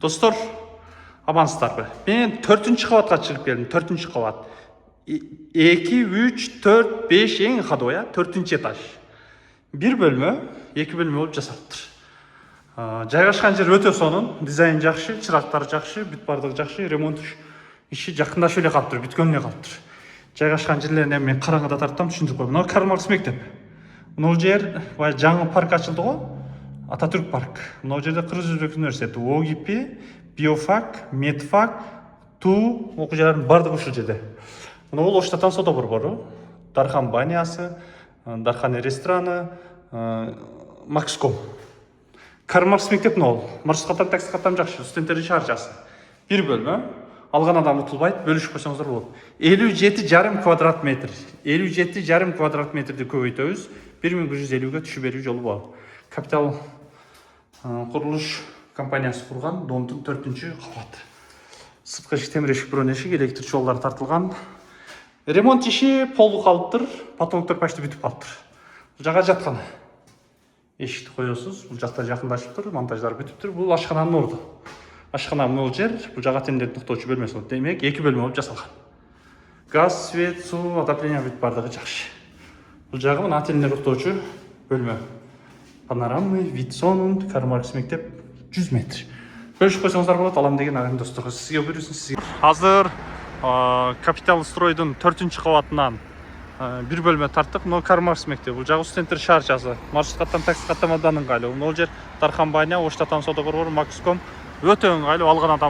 Достор, амансыздарбы? Мен 4-ші қабатқа шығып келдім, 4-ші қабат. 2, 3, 4, 5 ең қадау, 4-ші этаж. Bir бөлмө, 2 бөлмө болып жасалыптыр. Жайгашкан жер өтө сонун, дизайн жакшы, чырактар жакшы, бүт бардыгы жакшы, ремонт иши жакындашып эле калыптыр, бүткөн эле калыптыр. Жайгашкан жерлерин мен караңгыда тарттым, түшүндүрүп коем. Мына Карл Маркс мектеп. Мына жер баягы жаңы парк ачылды го. Ататүрк парк. Мына жерде Кыргыз Өзбек университети, ОГИП, Биофак, Медфак, ТУ окуу жайларынын бардыгы ушул жерде. Мына бул Оштатан соода борбору, Дархан банясы, Дархан рестораны, Макском. Карл Маркс мектеп нол. Маршрут катам, такси катам жакшы, студенттердин шаарчасы. Bir бөлмө. Алган адам утулбайт, бөлүшүп койсоңуздар болот. 57,5 квадрат метр. 57,5 квадрат метрди көбөйтөбүз. 1150-ге түшүп берүү жолу бар. Капитал курулуш компаниясы курган, домдун 4-чү кабаты. Сырткы эшик, темир эшик, бирок эшик, электр жолдор тартылган. Ремонт иши полу калыптыр, потолоктор почти бүтүп калыптыр. Бул жака жаткан. Эшикти коесуз, бул жакта жакындашыптыр, монтаждар бүтүптүр. Бул ашкананын орду. Ашкана бул жер, бул жага тендерди токтоочу бөлмөсү болот. Демек, 2 бөлмө болуп жасалган. Газ, свет, суу, отопление бүт бардыгы жакшы. Бул жагы мына тендер токтоочу бөлмө. Панорамный вид сонун, Карл Маркс мектеп 100 метр. Бөлүшүп койсоңуздар болот, алам деген агым достор. Сизге буйрусун, сизге. Азыр Капитал стройдун 4-чү кабатынан bir бөлмө тарттык. Мына Карл Маркс мектеби. Бул жагы студенттер шаарчасы. Маршрут каттан, такси каттан абдан ыңгайлуу. Мына жер Дархан баня, Оштатан соода борбору, Макском өтө ыңгайлуу. Алган адам